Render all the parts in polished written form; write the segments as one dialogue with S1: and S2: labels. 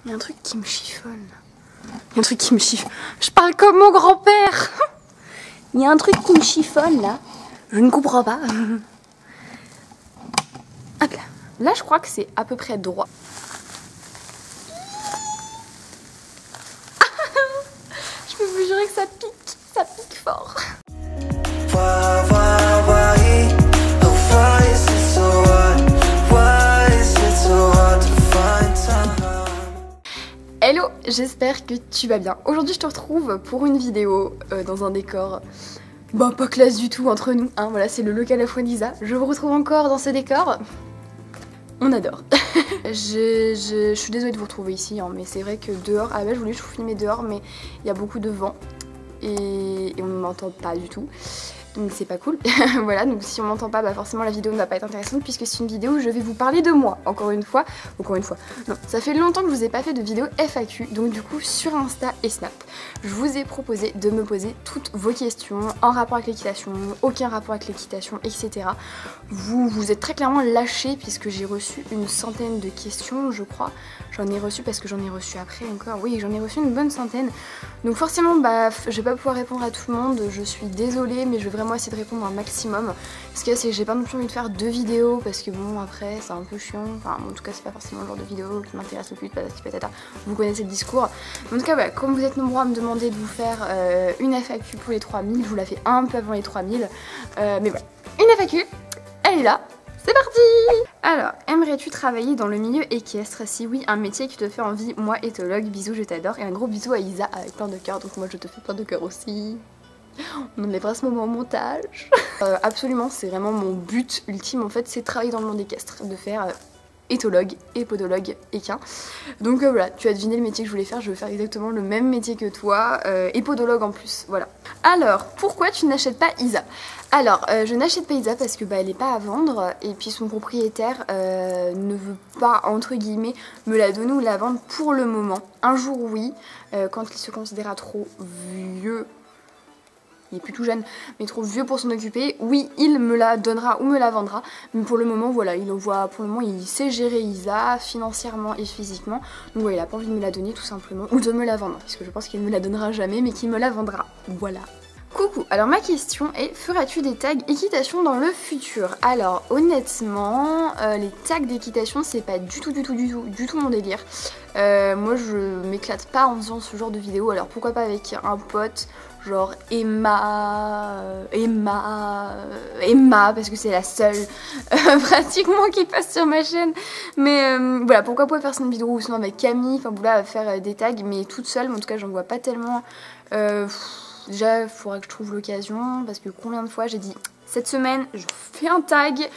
S1: Il y a un truc qui me chiffonne. Il y a un truc qui me chiffonne. Je parle comme mon grand-père. Il y a un truc qui me chiffonne là. Je ne comprends pas. Hop là. Là, je crois que c'est à peu près droit. Je peux vous jurer que ça pique fort. Hello, j'espère que tu vas bien. Aujourd'hui je te retrouve pour une vidéo dans un décor pas classe du tout entre nous, hein. Voilà, c'est le local Afro-Lisa. Je vous retrouve encore dans ce décor. On adore. Je suis désolée de vous retrouver ici, hein, mais c'est vrai que dehors, à la base je voulais vous filmer dehors, mais il y a beaucoup de vent et on ne m'entend pas du tout. Donc c'est pas cool. Voilà, donc si on m'entend pas, forcément la vidéo ne va pas être intéressante puisque c'est une vidéo où je vais vous parler de moi, encore une fois. Non, ça fait longtemps que je vous ai pas fait de vidéo FAQ, donc du coup sur Insta et Snap, je vous ai proposé de me poser toutes vos questions en rapport avec l'équitation, aucun rapport avec l'équitation, etc. Vous êtes très clairement lâchés puisque j'ai reçu une centaine de questions, je crois. J'en ai reçu parce que j'en ai reçu après encore, oui j'en ai reçu une bonne centaine. Donc forcément je vais pas pouvoir répondre à tout le monde, je suis désolée mais je vais vraiment essayer de répondre un maximum. Ce qu'il y a c'est que j'ai pas non plus envie de faire 2 vidéos parce que bon après c'est un peu chiant, enfin en tout cas c'est pas forcément le genre de vidéo qui m'intéresse le plus, patati patata, vous connaissez le discours. En tout cas voilà, comme vous êtes nombreux à me demander de vous faire une FAQ pour les 3000, je vous la fais un peu avant les 3000, mais voilà, une FAQ, elle est là. C'est parti! Alors, aimerais-tu travailler dans le milieu équestre? Si oui, un métier qui te fait envie, moi éthologue, bisous, je t'adore. Et un gros bisou à Isa avec plein de cœurs, donc moi je te fais plein de cœurs aussi. On en est pas à ce moment au montage. Absolument, c'est vraiment mon but ultime en fait, c'est de travailler dans le monde équestre, de faire éthologue, épodologue, équin. Donc voilà, tu as deviné le métier que je voulais faire, je vais faire exactement le même métier que toi, épodologue en plus, voilà. Alors, pourquoi tu n'achètes pas Isa? Alors, je n'achète pas Isa parce que elle n'est pas à vendre et puis son propriétaire ne veut pas, entre guillemets, me la donner ou la vendre pour le moment. Un jour oui, quand il se considérera trop vieux, il est plus tout jeune, mais trop vieux pour s'en occuper, oui, il me la donnera ou me la vendra, mais pour le moment, voilà, pour le moment, il sait gérer Isa, financièrement et physiquement, donc voilà, il a pas envie de me la donner tout simplement, ou de me la vendre, parce que je pense qu'il ne me la donnera jamais, mais qu'il me la vendra, voilà. Coucou, alors ma question est, feras-tu des tags équitation dans le futur? Alors honnêtement, les tags d'équitation c'est pas du tout mon délire. Moi je m'éclate pas en faisant ce genre de vidéo, alors pourquoi pas avec un pote, genre Emma, parce que c'est la seule pratiquement qui passe sur ma chaîne. Mais voilà, pourquoi pas faire une vidéo ou sinon avec Camille, enfin voilà, faire des tags, mais toute seule, mais en tout cas j'en vois pas tellement. Déjà, il faudra que je trouve l'occasion, parce que combien de fois j'ai dit cette semaine, je fais un tag,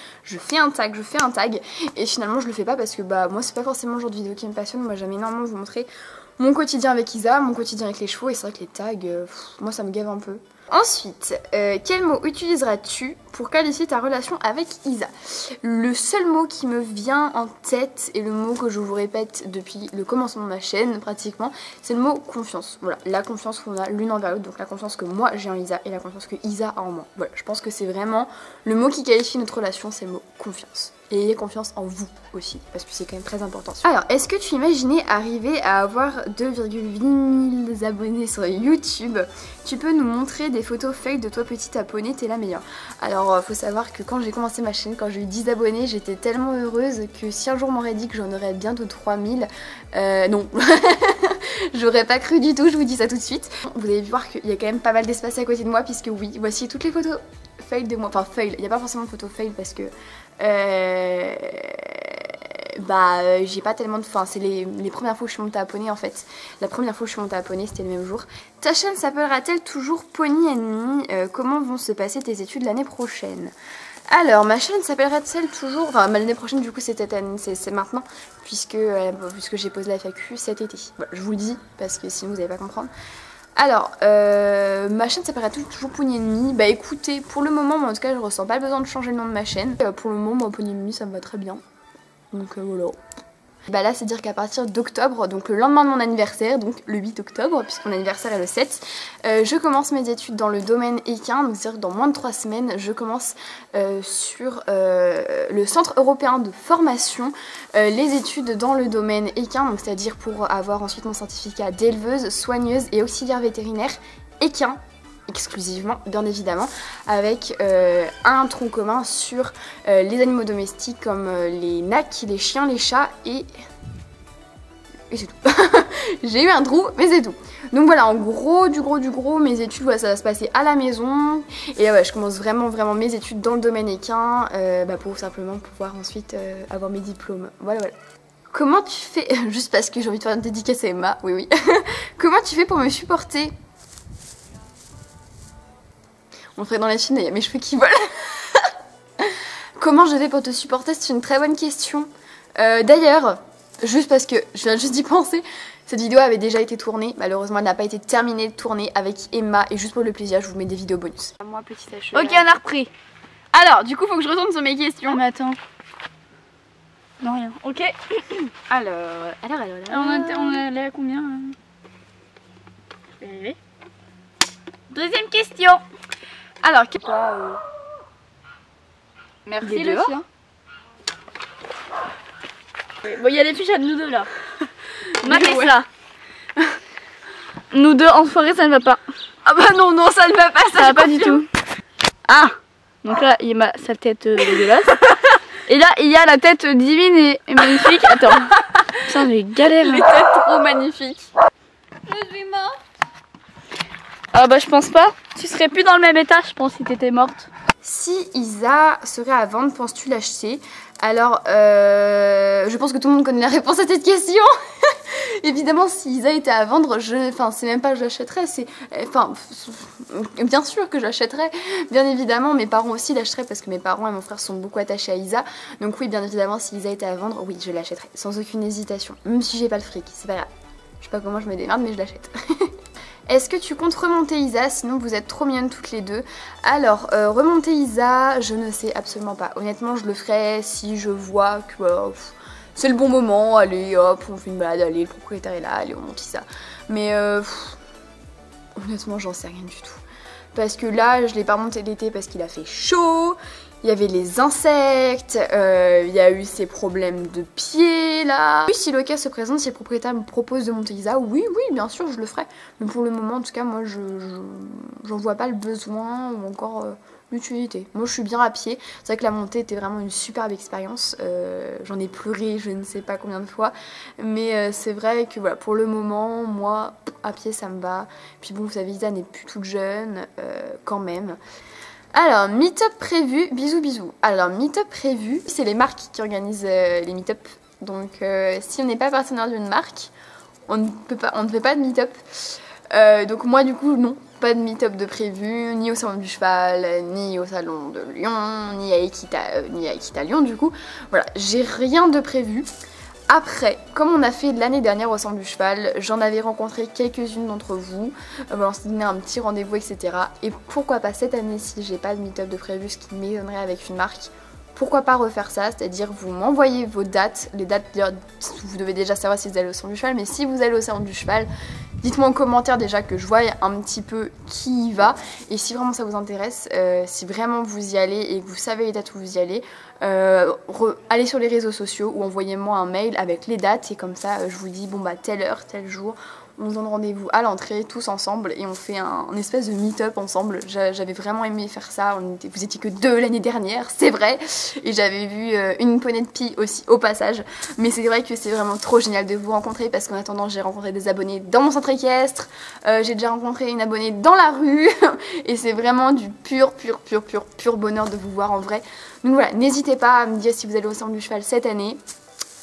S1: et finalement je le fais pas parce que moi c'est pas forcément le genre de vidéo qui me passionne. Moi j'aime énormément vous montrer mon quotidien avec Isa, mon quotidien avec les chevaux, et c'est vrai que les tags, moi ça me gave un peu. Ensuite, quel mot utiliseras-tu pour qualifier ta relation avec Isa? Le seul mot qui me vient en tête, et le mot que je vous répète depuis le commencement de ma chaîne pratiquement, c'est le mot confiance. Voilà, la confiance qu'on a l'une envers l'autre, donc la confiance que moi j'ai en Isa et la confiance que Isa a en moi. Voilà, je pense que c'est vraiment le mot qui qualifie notre relation, c'est le mot confiance. Et ayez confiance en vous aussi, parce que c'est quand même très important. Alors, est-ce que tu imaginais arriver à avoir 2,8 000 abonnés sur YouTube? Tu peux nous montrer des photos fake de toi petit abonné, t'es la meilleure. Alors, faut savoir que quand j'ai commencé ma chaîne, quand j'ai eu 10 abonnés, j'étais tellement heureuse que si un jour on m'aurait dit que j'en aurais bientôt 3000, non. J'aurais pas cru du tout, je vous dis ça tout de suite. Vous allez voir qu'il y a quand même pas mal d'espace à côté de moi, puisque oui, voici toutes les photos fail de moi. Enfin, fail, il n'y a pas forcément de photos fail parce que j'ai pas tellement de... Enfin, c'est les premières fois où je suis montée à poney en fait. La première fois où je suis montée à poney, c'était le même jour. Ta chaîne s'appellera-t-elle toujours Pony Enemy? Comment vont se passer tes études l'année prochaine? Alors, ma chaîne s'appellera-t-elle toujours... Enfin, l'année prochaine, du coup, c'est maintenant, puisque j'ai posé la FAQ cet été. Voilà, je vous le dis, parce que sinon vous n'allez pas comprendre. Alors, ma chaîne s'appellera toujours Pony Enemy. Bah écoutez, pour le moment, moi en tout cas, je ressens pas le besoin de changer le nom de ma chaîne. Pour le moment, moi, Pony Enemy, ça me va très bien. Donc voilà. Bah là c'est dire qu'à partir d'octobre, donc le lendemain de mon anniversaire, donc le 8 octobre puisque mon anniversaire est le 7, je commence mes études dans le domaine équin, donc c'est-à-dire que dans moins de 3 semaines je commence sur le Centre européen de formation les études dans le domaine équin, donc c'est-à-dire pour avoir ensuite mon certificat d'éleveuse, soigneuse et auxiliaire vétérinaire équin exclusivement bien évidemment, avec un tronc commun sur les animaux domestiques comme les nacs, les chiens, les chats et c'est tout. J'ai eu un trou mais c'est tout. Donc voilà, en gros du gros mes études, voilà, ça va se passer à la maison et ouais, je commence vraiment mes études dans le domaine équin pour simplement pouvoir ensuite avoir mes diplômes. Voilà. Comment tu fais, juste parce que j'ai envie de faire une dédicace à Emma, oui. Comment tu fais pour me supporter? On ferait dans la film, il y a mes cheveux qui volent. Comment je fais pour te supporter? C'est une très bonne question. D'ailleurs, juste parce que je viens juste d'y penser, cette vidéo avait déjà été tournée. Malheureusement, elle n'a pas été terminée de tourner avec Emma. Et juste pour le plaisir, je vous mets des vidéos bonus. Moi, petite cheveux.
S2: Ok, on a repris.
S1: Alors, du coup, faut que je retourne sur mes questions.
S2: Ah, mais attends. Non, rien. Ok.
S1: Alors.
S2: On est allé à combien Deuxième question.
S1: Alors,
S2: merci le chien. Bon, il y a des fiches à nous deux là. Matez ça. Nous deux en soirée, ça ne va pas.
S1: Ah bah non, ça ne va pas,
S2: ça va pas du tout. Ah, donc là, il y a sa tête dégueulasse. Et là, il y a la tête divine et magnifique. Attends. Putain, j'ai galère.
S1: Les têtes trop magnifiques.
S2: Je suis morte. Ah bah je pense pas. Tu serais plus dans le même état, je pense, si t'étais morte.
S1: Si Isa serait à vendre, penses-tu l'acheter? Alors, je pense que tout le monde connaît la réponse à cette question. Évidemment, si Isa était à vendre, c'est même pas que je l'achèterais, bien sûr que je l'achèterais, bien évidemment, mes parents aussi l'achèteraient parce que mes parents et mon frère sont beaucoup attachés à Isa. Donc oui, bien évidemment, si Isa était à vendre, oui, je l'achèterais, sans aucune hésitation. Même si j'ai pas le fric, c'est pas grave. Je sais pas comment je me démerde, mais je l'achète. Est-ce que tu comptes remonter Isa? Sinon vous êtes trop mignonnes toutes les deux. Alors remonter Isa, je ne sais absolument pas. Honnêtement je le ferai si je vois que c'est le bon moment. Allez hop, on fait une balade, allez le propriétaire est là, allez on monte Isa. Mais honnêtement j'en sais rien du tout. Parce que là je l'ai pas remonté l'été parce qu'il a fait chaud. Il y avait les insectes, il y a eu ces problèmes de pieds là. Oui, si le cas se présente, si le propriétaire me propose de monter Isa, oui, bien sûr, je le ferai. Mais pour le moment, en tout cas, moi, j'en vois pas le besoin ou encore l'utilité. Moi, je suis bien à pied. C'est vrai que la montée était vraiment une superbe expérience. J'en ai pleuré, je ne sais pas combien de fois. Mais c'est vrai que voilà, pour le moment, moi, à pied, ça me va. Puis bon, vous savez, Isa n'est plus toute jeune, quand même. Alors, meet-up prévu, bisous. Alors, meet-up prévu, c'est les marques qui organisent les meet-up. Donc, si on n'est pas partenaire d'une marque, on ne fait pas de meet-up. Donc moi, du coup, non, pas de meet-up de prévu, ni au salon du cheval, ni au salon de Lyon, ni à Equita Lyon, du coup. Voilà, j'ai rien de prévu. Après, comme on a fait l'année dernière au Salon du Cheval, j'en avais rencontré quelques-unes d'entre vous. On s'est donné un petit rendez-vous, etc. Et pourquoi pas cette année, si j'ai pas de meet-up de prévu, ce qui m'étonnerait avec une marque, pourquoi pas refaire ça, c'est-à-dire vous m'envoyez vos dates, les dates, vous devez déjà savoir si vous allez au Salon du Cheval, mais si vous allez au Salon du Cheval, dites-moi en commentaire déjà que je vois un petit peu qui y va, et si vraiment ça vous intéresse, si vraiment vous y allez et que vous savez les dates où vous y allez, allez sur les réseaux sociaux ou envoyez-moi un mail avec les dates et comme ça je vous dis bon bah telle heure, tel jour, on se donne rendez-vous à l'entrée tous ensemble et on fait un espèce de meet-up ensemble. J'avais vraiment aimé faire ça, vous étiez que 2 l'année dernière, c'est vrai, et j'avais vu une poney de pie aussi au passage, mais c'est vrai que c'est vraiment trop génial de vous rencontrer parce qu'en attendant j'ai rencontré des abonnés dans mon centre équestre, j'ai déjà rencontré une abonnée dans la rue et c'est vraiment du pur bonheur de vous voir en vrai. Donc voilà, n'hésitez pas à me dire si vous allez au Salon du Cheval cette année.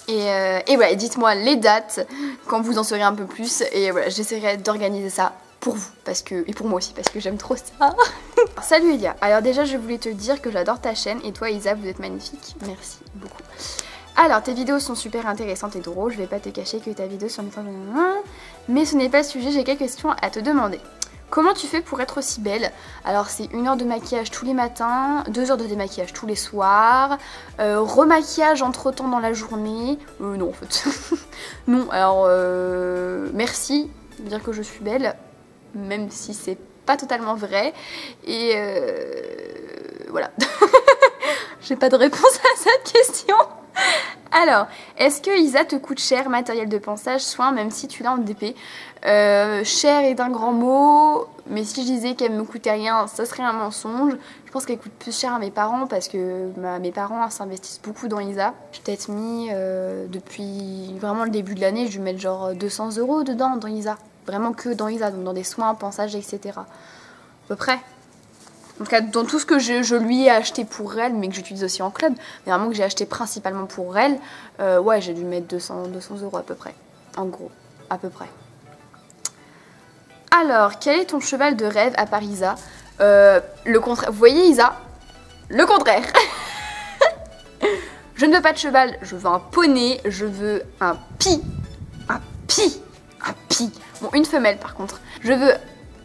S1: Et voilà, dites-moi les dates quand vous en saurez un peu plus. Et voilà, j'essaierai d'organiser ça pour vous et pour moi aussi parce que j'aime trop ça. Salut Elia, alors déjà je voulais te dire que j'adore ta chaîne et toi Isa vous êtes magnifique, merci beaucoup. Alors tes vidéos sont super intéressantes et drôles, je vais pas te cacher que ta vidéo sur mes temps, mais ce n'est pas le sujet, j'ai quelques questions à te demander. Comment tu fais pour être aussi belle? Alors c'est 1 heure de maquillage tous les matins, 2 heures de démaquillage tous les soirs, remaquillage entre temps dans la journée. Non en fait. Non, alors merci de dire que je suis belle, même si c'est pas totalement vrai. Et voilà. J'ai pas de réponse à cette question. Alors, est-ce que Isa te coûte cher, matériel de ponçage, soin, même si tu l'as en DP? Cher est un grand mot, mais si je disais qu'elle me coûtait rien, ça serait un mensonge. Je pense qu'elle coûte plus cher à mes parents parce que mes parents s'investissent beaucoup dans Isa. J'ai peut-être mis, depuis vraiment le début de l'année, je vais mettre genre 200 € dedans, dans Isa. Vraiment que dans Isa, donc dans des soins, ponçage, etc. À peu près. En tout cas, dans tout ce que je lui ai acheté pour elle, mais que j'utilise aussi en club, mais vraiment que j'ai acheté principalement pour elle, ouais, j'ai dû mettre 200 € à peu près. En gros, à peu près. Alors, quel est ton cheval de rêve à part Isa? Le contraire. Vous voyez Isa? Le contraire. Je ne veux pas de cheval, je veux un poney, je veux un pie. Un pie. Un pie. Bon, une femelle par contre. Je veux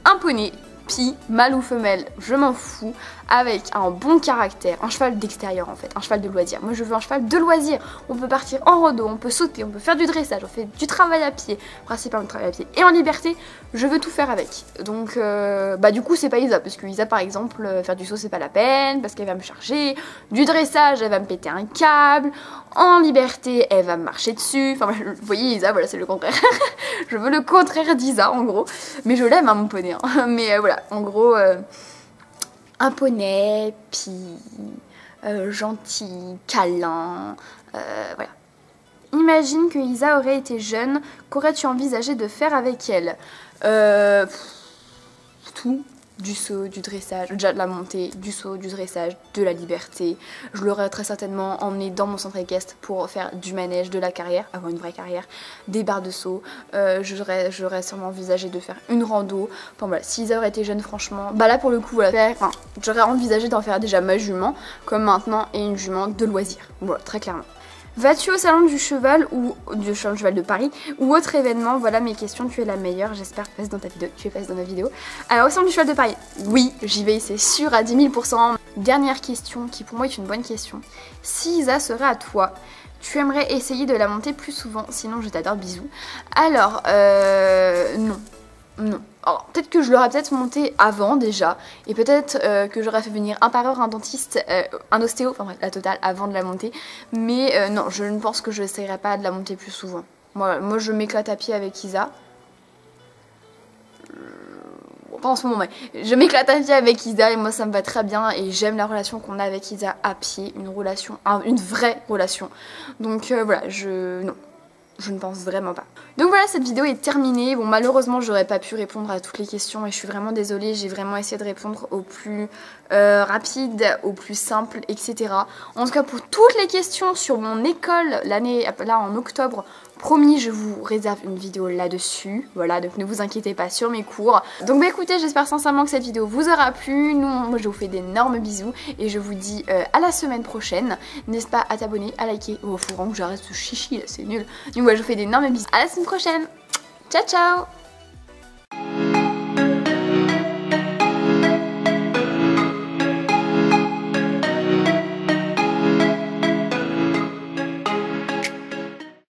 S1: un poney. Pie, mâle ou femelle, je m'en fous, avec un bon caractère, un cheval d'extérieur en fait, un cheval de loisir. Moi je veux un cheval de loisir, on peut partir en rando, on peut sauter, on peut faire du dressage, on fait du travail à pied, principalement du travail à pied, et en liberté, je veux tout faire avec. Donc bah du coup c'est pas Isa, parce que Isa par exemple, faire du saut c'est pas la peine, parce qu'elle va me charger, du dressage elle va me péter un câble, en liberté elle va me marcher dessus, enfin vous voyez Isa, voilà c'est le contraire. Je veux le contraire d'Isa en gros, mais je l'aime hein, mon poney, hein. Mais voilà, en gros un poney, puis gentil, câlin, voilà. Imagine que Isa aurait été jeune, qu'aurais-tu envisagé de faire avec elle? Tout. Du saut, du dressage, déjà de la montée, du saut, du dressage, de la liberté. Je l'aurais très certainement emmené dans mon centre équestre pour faire du manège, de la carrière, avoir une vraie carrière, des barres de saut. J'aurais sûrement envisagé de faire une rando. Enfin voilà, si Isa aurait été jeune franchement, bah là pour le coup, voilà, enfin, j'aurais envisagé d'en faire déjà ma jument, comme maintenant, et une jument de loisir. Voilà, très clairement. Vas-tu au salon du cheval ou du salon du cheval de Paris ou autre événement? Voilà mes questions, tu es la meilleure, j'espère que tu passes dans ta vidéo, tu es passée dans ma vidéo. Alors au salon du cheval de Paris, oui, j'y vais, c'est sûr à 10 000%. Dernière question qui pour moi est une bonne question. Si Isa serait à toi, tu aimerais essayer de la monter plus souvent, sinon je t'adore, bisous. Alors, non. Non. Alors peut-être que je l'aurais peut-être monté avant déjà, et peut-être que j'aurais fait venir un pareur, un dentiste, un ostéo, enfin bref, la totale avant de la monter. Mais non, je ne pense que je n'essayerai pas de la monter plus souvent. Moi je m'éclate à pied avec Isa. Pas en ce moment, mais je m'éclate à pied avec Isa et moi ça me va très bien et j'aime la relation qu'on a avec Isa à pied, une relation, une vraie relation. Donc voilà, non. Je ne pense vraiment pas. Donc voilà, cette vidéo est terminée. Bon, malheureusement, j'aurais pas pu répondre à toutes les questions et je suis vraiment désolée. J'ai vraiment essayé de répondre au plus rapide, au plus simple, etc. En tout cas, pour toutes les questions sur mon école, l'année, là en octobre, promis, je vous réserve une vidéo là-dessus. Voilà, donc ne vous inquiétez pas sur mes cours. Donc bah écoutez, j'espère sincèrement que cette vidéo vous aura plu. Moi, je vous fais d'énormes bisous et je vous dis à la semaine prochaine. N'hésite pas à t'abonner, à liker. Oh, faut vraiment que j'arrête ce chichi là, c'est nul. Donc ouais, je vous fais d'énormes bisous. À la semaine prochaine. Ciao, ciao.